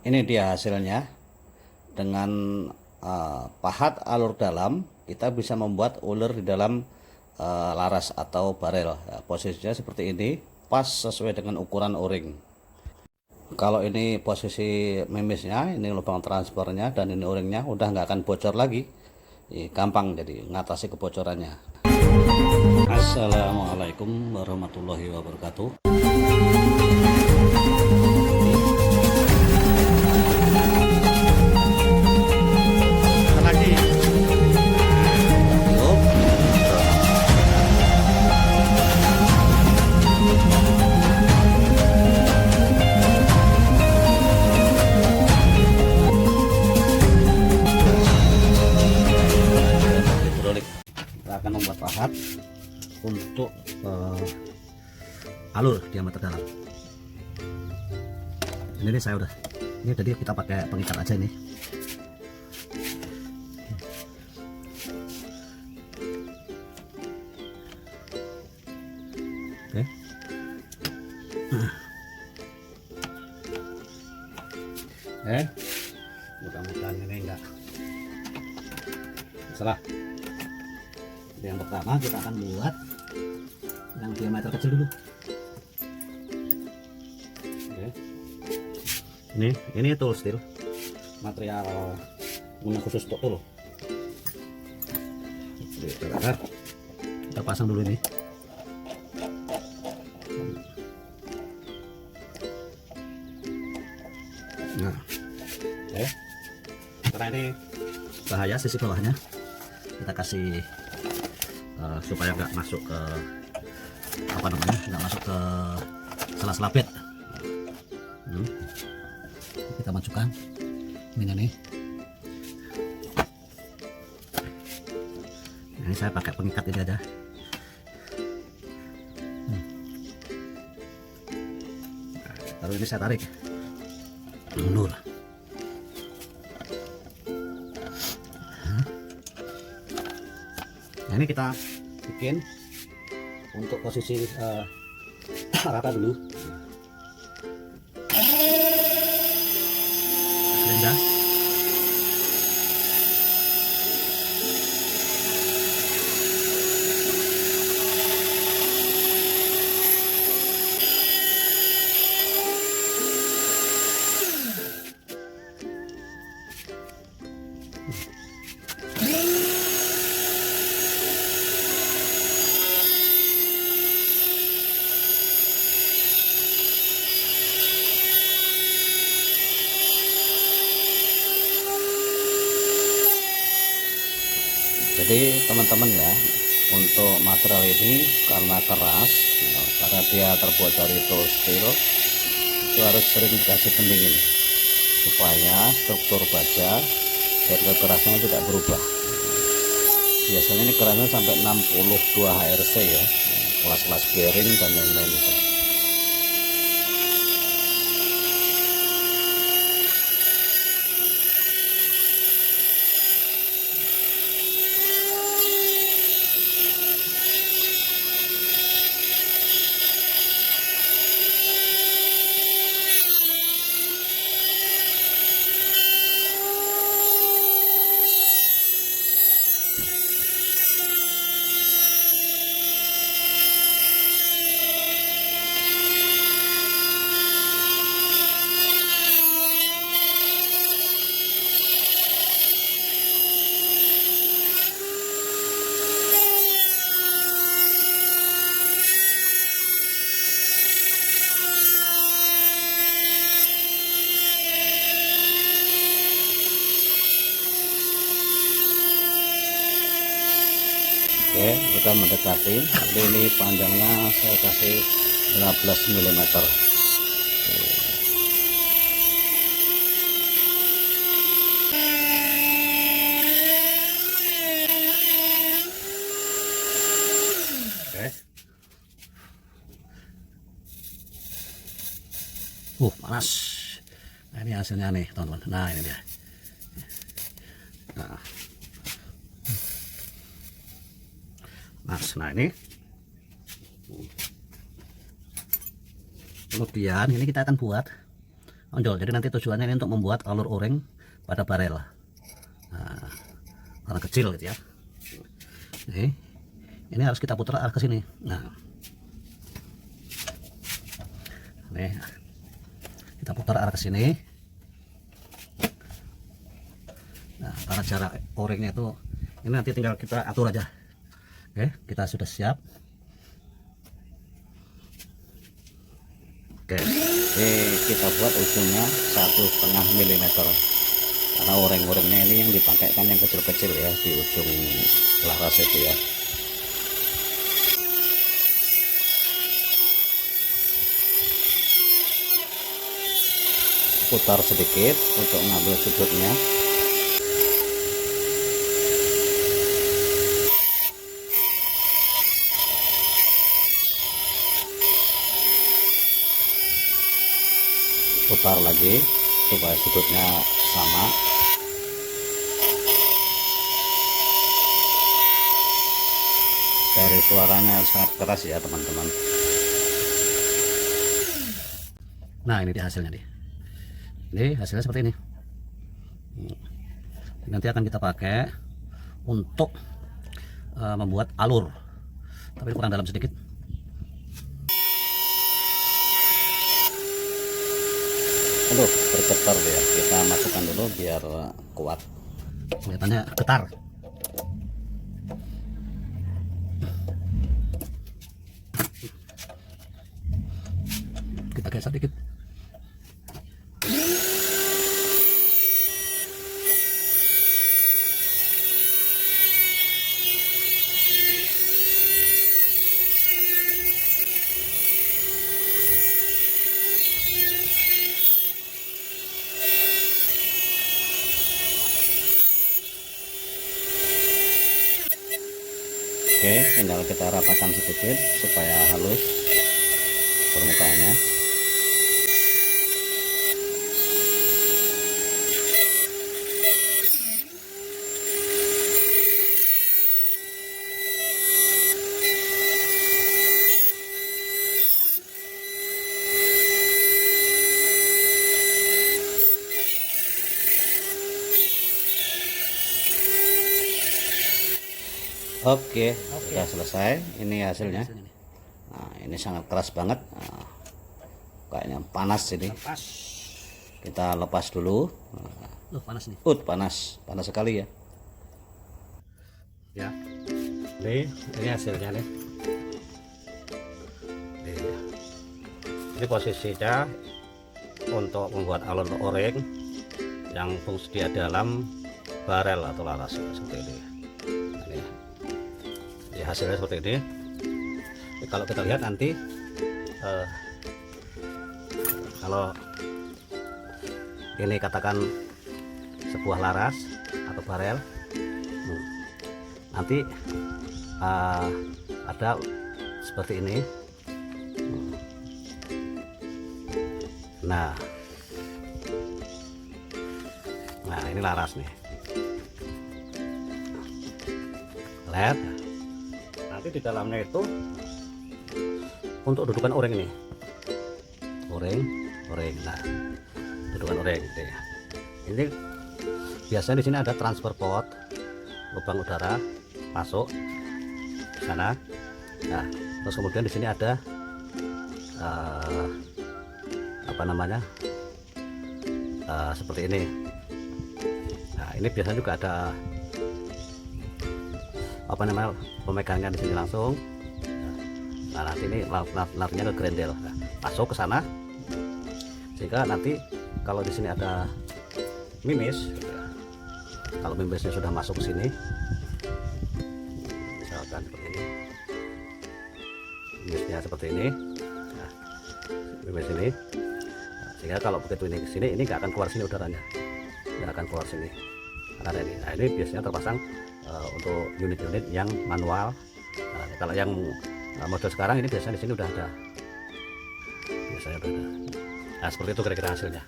Ini dia hasilnya. Dengan pahat alur dalam, kita bisa membuat uler di dalam laras atau barel. Ya, posisinya seperti ini, pas sesuai dengan ukuran o-ring. Kalau ini posisi mimisnya, ini lubang transfernya, dan ini o-ringnya udah nggak akan bocor lagi. Gampang jadi ngatasi kebocorannya. Assalamualaikum warahmatullahi wabarakatuh. Kita akan membuat pahat untuk alur diameter dalam. Ini nih saya udah. Ini tadi kita pakai pengikat aja ini. Oke. Mudah-mudahan ini enggak salah. Yang pertama kita akan buat yang diameter kecil dulu. Oke. Ini tool steel, material guna khusus untuk tool. Kita pasang dulu ini. Nah, oke. Karena ini bahaya sisi bawahnya, kita kasih supaya nggak masuk ke nggak masuk ke sela-sela bed. Kita masukkan ini. Ini saya pakai pengikat ini aja. Lalu ini saya tarik mundur. Nah, ini kita bikin untuk posisi rata dulu. Rendah. Jadi teman-teman ya, untuk material ini karena keras, karena dia terbuat dari tool steel, itu harus sering dikasih pendingin supaya struktur baja dan kerasnya tidak berubah. Biasanya ini kerasnya sampai 62 HRC ya, kelas-kelas bearing dan lain-lain itu. Oke, sudah mendekati. Jadi ini panjangnya saya kasih 15 mm. Oke. Panas. Nah, ini hasilnya nih, teman-teman. Nah, ini dia. Nah, ini kemudian ini kita akan buat onjol. Jadi nanti tujuannya ini untuk membuat alur O-ring pada barel. Nah, karena kecil gitu ya. Ini harus kita putar arah ke sini. Nah, nih kita putar arah ke sini. Nah, karena jarak O-ringnya itu ini nanti tinggal kita atur aja. Oke, kita sudah siap. Oke, kita buat ujungnya 1,5 mm karena O-ring-O-ringnya ini yang dipakai kan yang kecil-kecil ya di ujung laras itu ya. Putar sedikit untuk mengambil sudutnya. Putar lagi supaya sudutnya sama. Dari suaranya sangat keras ya teman-teman. Nah, ini dia hasilnya nih. Ini hasilnya seperti ini. Nanti akan kita pakai untuk membuat alur, tapi kurang dalam sedikit. Aduh, bergetar ya. Kita masukkan dulu biar kuat. Kelihatannya getar. Kita geser dikit. Oke, tinggal kita rapatkan sedikit supaya halus permukaannya. Oke, sudah selesai. Ini hasilnya. Nah, ini sangat keras banget. Nah, kayaknya panas ini. Kita lepas dulu. Panas nih. Panas sekali ya. Ya, ini hasilnya nih. Ini posisinya untuk membuat alur O-ring yang fungsi di dalam barel atau laras seperti ini. Hasilnya seperti ini. Kalau kita lihat nanti kalau ini katakan sebuah laras atau barel, nanti ada seperti ini. Nah ini laras nih. Lihat. Nanti di dalamnya itu untuk dudukan O-ring ini, O-ring. Nah, dudukan O-ring. Ini biasanya di sini ada transfer port, lubang udara masuk ke sana. Nah, terus kemudian di sini ada seperti ini. Nah, ini biasanya juga ada pemegangan di sini langsung. Nah, nanti ini larinya ke grendel, masuk ke sana, sehingga nanti kalau di sini ada mimis, kalau mimisnya sudah masuk ke sini, misalkan seperti ini, mimisnya seperti ini, nah, mimis ini, sehingga kalau begitu ini ke sini, ini nggak akan keluar sini udaranya, nggak akan keluar sini. Karena ini, nah ini biasanya terpasang untuk unit-unit yang manual. Nah, kalau yang model sekarang ini biasanya di sini udah ada. Biasanya udah ada. Nah, seperti itu kira-kira hasilnya.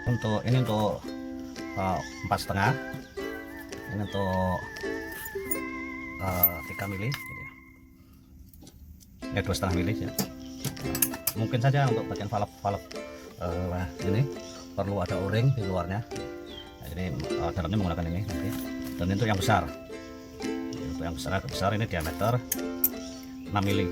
Untuk 4,5. Ini untuk 3 mili. Ya 2,5 mili ya. Mungkin saja untuk bagian valve ini perlu ada o-ring di luarnya. Nah, ini dalamnya menggunakan ini nanti. Dan itu yang besar. Untuk yang besar ini diameter 6 mili.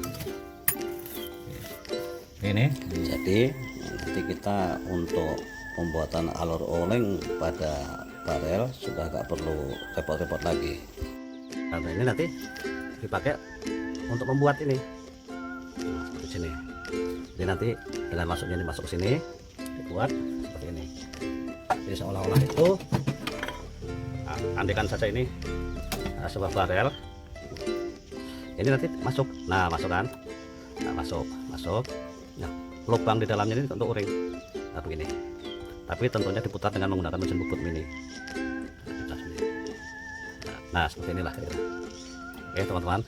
Ini jadi nanti kita untuk pembuatan alur o-ring pada barel sudah nggak perlu repot-repot lagi. Nah, ini nanti dipakai untuk membuat ini. Nah, seperti sini. Jadi nanti dengan masuknya ini masuk ke sini dibuat seperti ini. Jadi seolah-olah itu andikan saja ini sebuah barel. Ini nanti masuk. Nah, masuk kan? Nah, masuk. Nah, lubang di dalamnya ini untuk o-ring. Nah, begini. Tapi tentunya diputar dengan menggunakan mesin bubut mini. Nah, seperti inilah. Oke, teman-teman.